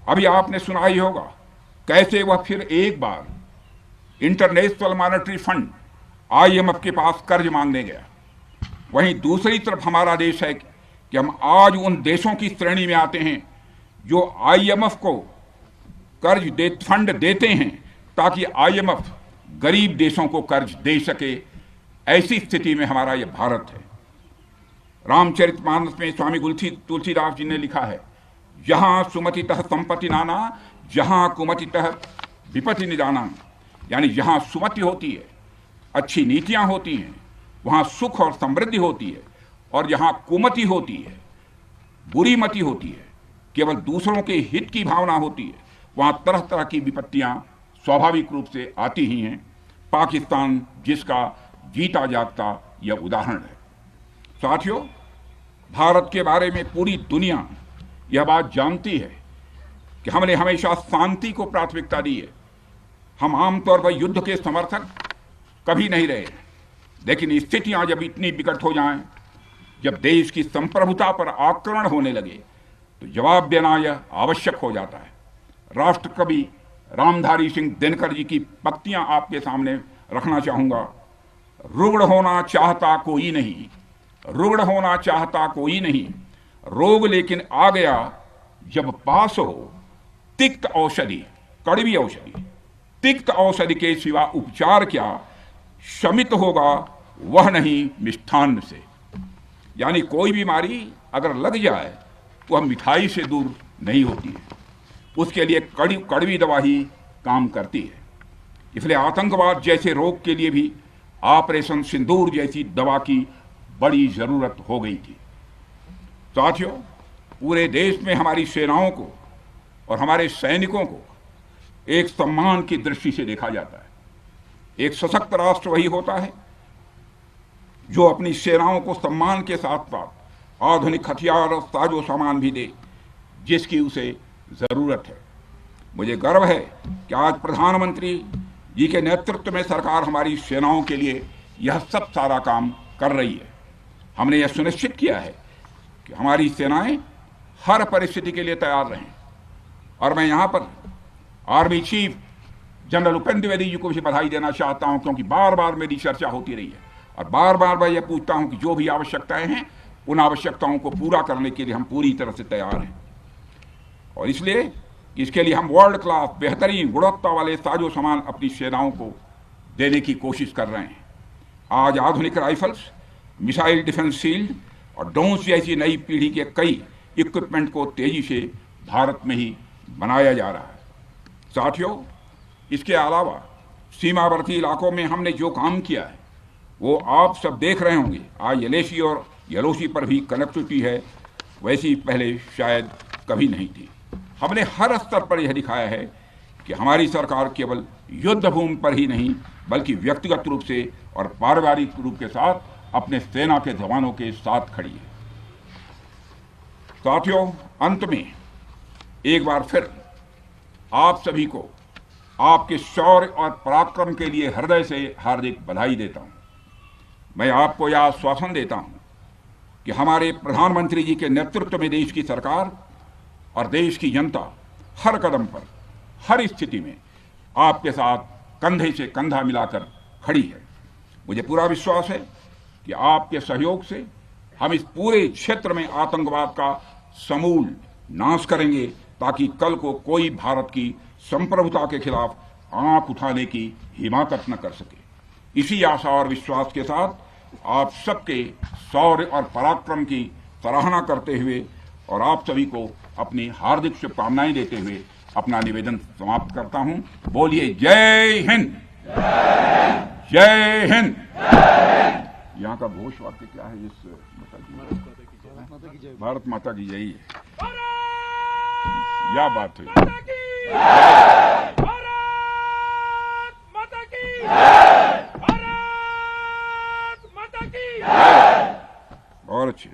अभी आपने सुना ही होगा कैसे वह फिर एक बार इंटरनेशनल मॉनेटरी फंड आईएमएफ के पास कर्ज मांगने गया। वहीं दूसरी तरफ हमारा देश है कि हम आज उन देशों की श्रेणी में आते हैं जो आईएमएफ को फंड देते हैं ताकि आईएमएफ गरीब देशों को कर्ज दे सके। ऐसी स्थिति में हमारा यह भारत है। रामचरितमानस में स्वामी तुलसीदास जी ने लिखा है, जहां सुमतितः संपत्ति नाना, जहां कुमतितः विपत्ति निदाना। यानी जहां सुमति होती है, अच्छी नीतियां होती हैं, वहां सुख और समृद्धि होती है, और जहां कुमति होती है, बुरी मति होती है, केवल दूसरों के हित की भावना होती है, वहां तरह तरह की विपत्तियां स्वाभाविक रूप से आती ही हैं। पाकिस्तान जिसका जीता जागता यह उदाहरण है। साथियों, भारत के बारे में पूरी दुनिया यह बात जानती है कि हमने हमेशा शांति को प्राथमिकता दी है। हम आमतौर पर युद्ध के समर्थक कभी नहीं रहे, लेकिन स्थितियां जब इतनी विकट हो जाएं, जब देश की संप्रभुता पर आक्रमण होने लगे, तो जवाब देना यह आवश्यक हो जाता है। राष्ट्र कवि रामधारी सिंह दिनकर जी की पंक्तियां आपके सामने रखना चाहूंगा। रुग्ण होना चाहता कोई नहीं, रुग्ण होना चाहता कोई नहीं, रोग लेकिन आ गया जब पास हो तिक्त औषधि, कड़वी औषधि। तिक्त औषधि के सिवा उपचार क्या, शमित होगा वह नहीं मिष्ठान्न से। यानी कोई बीमारी अगर लग जाए तो वह मिठाई से दूर नहीं होती है, उसके लिए कड़वी दवा ही काम करती है। इसलिए आतंकवाद जैसे रोग के लिए भी ऑपरेशन सिंदूर जैसी दवा की बड़ी जरूरत हो गई थी। साथियों, पूरे देश में हमारी सेनाओं को और हमारे सैनिकों को एक सम्मान की दृष्टि से देखा जाता है। एक सशक्त राष्ट्र वही होता है जो अपनी सेनाओं को सम्मान के साथ साथ आधुनिक हथियार और साजो सामान भी दे जिसकी उसे जरूरत है। मुझे गर्व है कि आज प्रधानमंत्री जी के नेतृत्व में सरकार हमारी सेनाओं के लिए यह सब सारा काम कर रही है। हमने यह सुनिश्चित किया है कि हमारी सेनाएं हर परिस्थिति के लिए तैयार रहें। और मैं यहाँ पर army chief general Upendra Dwivedi ji को भी बधाई देना चाहता हूँ, क्योंकि बार बार मेरी चर्चा होती रही है और बार बार मैं ये पूछता हूँ कि जो भी आवश्यकताएं हैं उन आवश्यकताओं को पूरा करने के लिए हम पूरी तरह से तैयार हैं। और इसलिए इसके लिए हम वर्ल्ड क्लास बेहतरीन गुणवत्ता वाले साजो सामान अपनी सेनाओं को देने की कोशिश कर रहे हैं। आज आधुनिक राइफल्स, मिसाइल डिफेंस शील्ड और ड्रोन्स जैसी नई पीढ़ी के कई इक्विपमेंट को तेजी से भारत में ही बनाया जा रहा है। साथियों, इसके अलावा सीमावर्ती इलाकों में हमने जो काम किया है वो आप सब देख रहे होंगे। आज एलएसी और एलओसी पर भी कनेक्टिविटी है, वैसी पहले शायद कभी नहीं थी। हमने हर स्तर पर यह दिखाया है कि हमारी सरकार केवल युद्ध भूमि पर ही नहीं बल्कि व्यक्तिगत रूप से और पारिवारिक रूप के साथ अपने सेना के जवानों के साथ खड़ी है। साथियों, अंत में एक बार फिर आप सभी को आपके शौर्य और पराक्रम के लिए हृदय से हार्दिक बधाई देता हूं। मैं आपको यह आश्वासन देता हूं कि हमारे प्रधानमंत्री जी के नेतृत्व में देश की सरकार और देश की जनता हर कदम पर, हर स्थिति में आपके साथ कंधे से कंधा मिलाकर खड़ी है। मुझे पूरा विश्वास है कि आपके सहयोग से हम इस पूरे क्षेत्र में आतंकवाद का समूल नाश करेंगे, ताकि कल को कोई भारत की संप्रभुता के खिलाफ आंख उठाने की हिमाकत न कर सके। इसी आशा और विश्वास के साथ आप सबके शौर्य और पराक्रम की सराहना करते हुए और आप सभी को अपनी हार्दिक शुभकामनाएं देते हुए अपना निवेदन समाप्त करता हूं। बोलिए जय हिंद, जय हिंद। यहाँ का घोष वाक्य क्या है? इस भारत माता की जय है। क्या बात है। बहुत अच्छी।